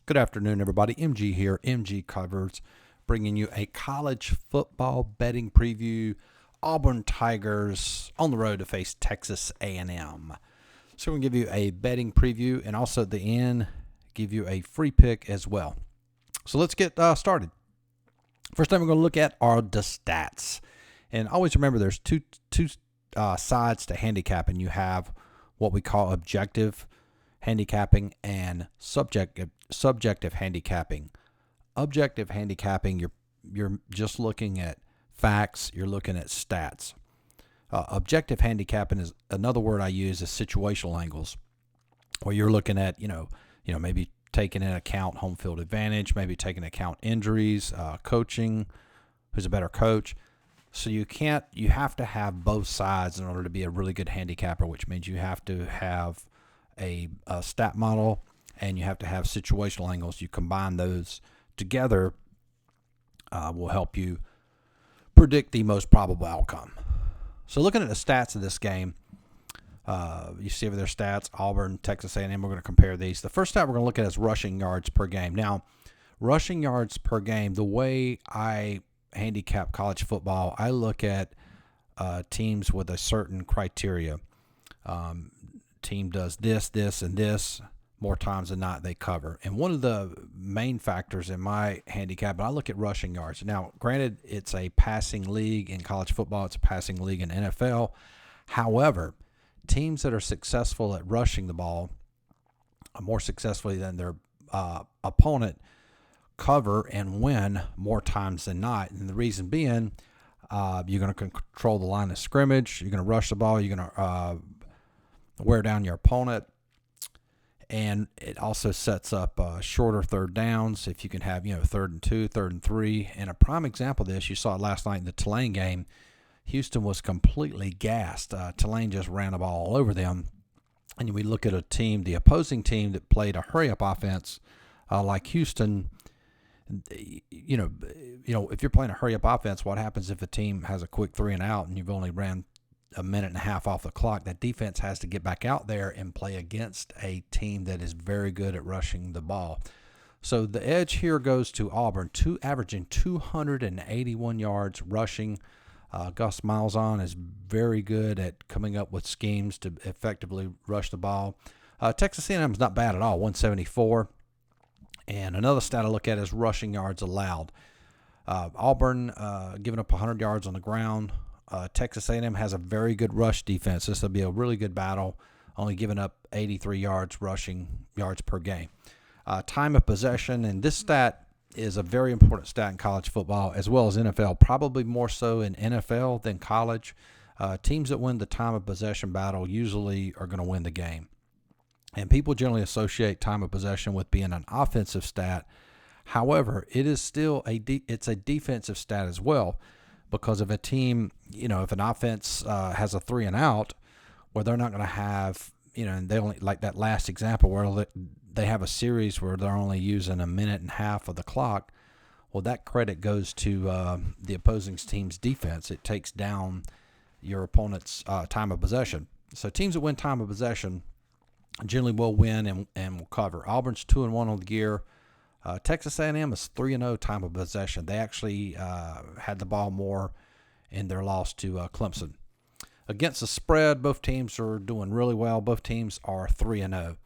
Good afternoon, everybody. MG here, MGCovers, bringing you a college football betting preview. Auburn Tigers on the road to face Texas A&M. So we're going to give you a betting preview and also at the end, give you a free pick as well. So let's get started. First thing we're going to look at are the stats. And always remember there's two sides to handicapping. You have what we call objective handicapping and subjective handicapping. Objective handicapping, you're just looking at facts, you're looking at stats. Objective handicapping is another word I use is situational angles, where you're looking at maybe taking into account home field advantage, maybe taking into account injuries, coaching, who's a better coach. So you have to have both sides in order to be a really good handicapper, which means you have to have a stat model and you have to have situational angles. You combine those together will help you predict the most probable outcome. So looking at the stats of this game, you see over their stats, Auburn, Texas A&M, we're going to compare these. The first stat we're going to look at is rushing yards per game. Now, rushing yards per game, the way I handicap college football, I look at teams with a certain criteria. Team does this, and this. More times than not, they cover. And one of the main factors in my handicap, I look at rushing yards. Now, granted, it's a passing league in college football. It's a passing league in NFL. However, teams that are successful at rushing the ball more successfully than their opponent cover and win more times than not. And the reason being, you're going to control the line of scrimmage. You're going to rush the ball. You're going to wear down your opponent. And it also sets up shorter third downs. If you can have, 3rd and 2, 3rd and 3. And a prime example of this, you saw it last night in the Tulane game. Houston was completely gassed. Tulane just ran the ball all over them. And we look at a team, the opposing team that played a hurry-up offense like Houston. If you're playing a hurry-up offense, what happens if a team has a quick 3 and out and you've only ran a minute and a half off the clock? That defense has to get back out there and play against a team that is very good at rushing the ball. So the edge here goes to Auburn, averaging 281 yards rushing. Gus Malzahn is very good at coming up with schemes to effectively rush the ball. Texas A&M is not bad at all, 174. And another stat I look at is rushing yards allowed. Auburn giving up 100 yards on the ground. Texas A&M has a very good rush defense. This will be a really good battle, only giving up 83 yards rushing yards per game. Time of possession, and this stat is a very important stat in college football as well as NFL, probably more so in NFL than college. Teams that win the time of possession battle usually are going to win the game. And people generally associate time of possession with being an offensive stat. However, it is still it's a defensive stat as well. Because if a team, if an offense has a 3 and out, where they're not going to have, and they only, like that last example where they have a series where they're only using a minute and a half of the clock, well, that credit goes to the opposing team's defense. It takes down your opponent's time of possession. So teams that win time of possession generally will win and will cover. Auburn's 2-1 on the year. Texas A&M is 3-0 time of possession. They actually had the ball more in their loss to Clemson. Against the spread, both teams are doing really well. Both teams are 3-0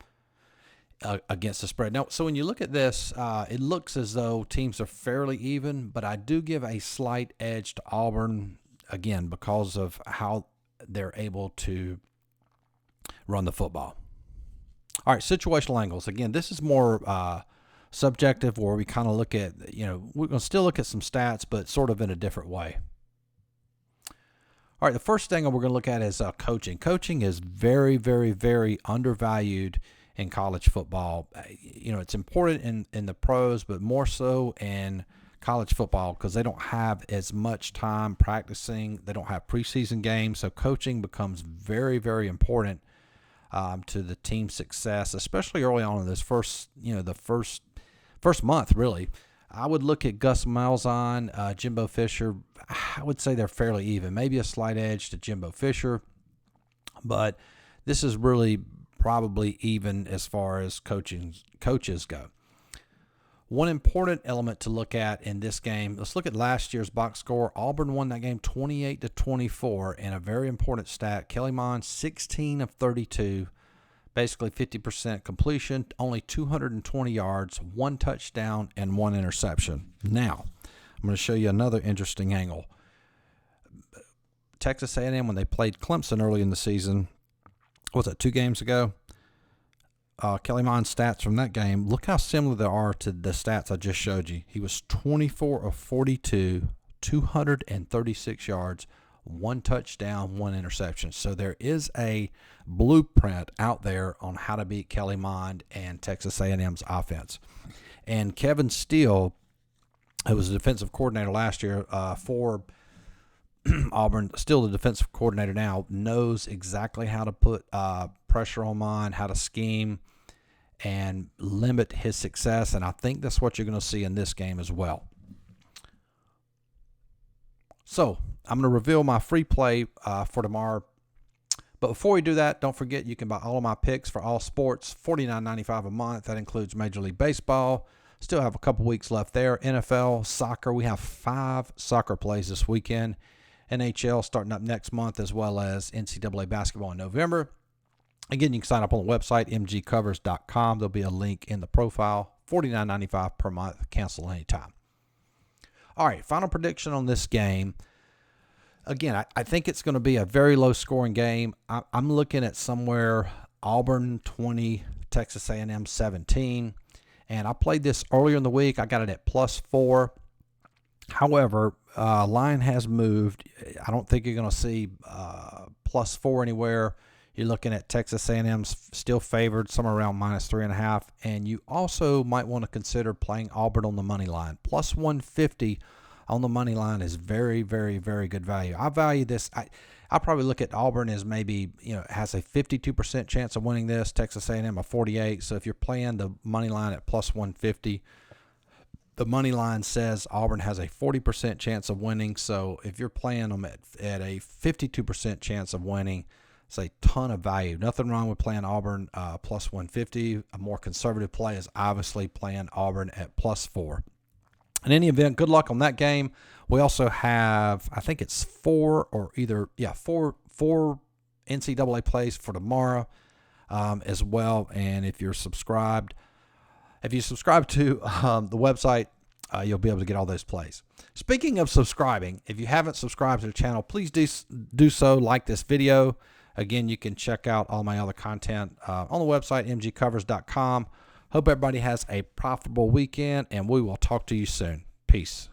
against the spread. Now, so when you look at this, it looks as though teams are fairly even, but I do give a slight edge to Auburn, again, because of how they're able to run the football. All right, situational angles. Again, this is more subjective, where we kind of look at, we're going to still look at some stats, but sort of in a different way. All right, the first thing we're going to look at is coaching. Coaching is very, very, very undervalued in college football. It's important in the pros, but more so in college football because they don't have as much time practicing. They don't have preseason games, so coaching becomes very, very important to the team's success, especially early on in this first month, really. I would look at Gus Malzahn, Jimbo Fisher. I would say they're fairly even, maybe a slight edge to Jimbo Fisher, but this is really probably even as far as coaches go. One important element to look at in this game, let's look at last year's box score. Auburn won that game 28-24, and a very important stat, Kelly Mond, 16 of 32, basically 50% completion, only 220 yards, 1 touchdown, and 1 interception. Now, I'm going to show you another interesting angle. Texas A&M, when they played Clemson early in the season, what was that, 2 games ago? Kelly Mond's stats from that game, look how similar they are to the stats I just showed you. He was 24 of 42, 236 yards, 1 touchdown, 1 interception. So there is a blueprint out there on how to beat Kelly Mond and Texas A&M's offense. And Kevin Steele, who was the defensive coordinator last year for Auburn, still the defensive coordinator now, knows exactly how to put pressure on Mond, how to scheme and limit his success, and I think that's what you're going to see in this game as well. So I'm going to reveal my free play for tomorrow. But before we do that, don't forget you can buy all of my picks for all sports, $49.95 a month. That includes Major League Baseball. Still have a couple weeks left there. NFL, soccer. We have 5 soccer plays this weekend. NHL starting up next month, as well as NCAA basketball in November. Again, you can sign up on the website, MGCovers.com. There'll be a link in the profile. $49.95 per month. Cancel anytime. All right, final prediction on this game. Again, I think it's going to be a very low-scoring game. I'm looking at somewhere Auburn 20, Texas A&M 17. And I played this earlier in the week. I got it at +4. However, line has moved. I don't think you're going to see +4 anywhere. You're looking at Texas A&M still favored, somewhere around -3.5. And you also might want to consider playing Auburn on the money line. +150 on the money line is very, very, very good value. I value this. I probably look at Auburn as maybe, has a 52% chance of winning this. Texas A&M a 48. So if you're playing the money line at +150, the money line says Auburn has a 40% chance of winning. So if you're playing them at a 52% chance of winning, it's a ton of value. Nothing wrong with playing Auburn +150. A more conservative play is obviously playing Auburn at +4. In any event, good luck on that game. We also have, I think it's 4 NCAA plays for tomorrow as well. And if you subscribe to the website, you'll be able to get all those plays. Speaking of subscribing, if you haven't subscribed to the channel, please do so. Like this video. Again, you can check out all my other content on the website, MGCovers.com. Hope everybody has a profitable weekend, and we will talk to you soon. Peace.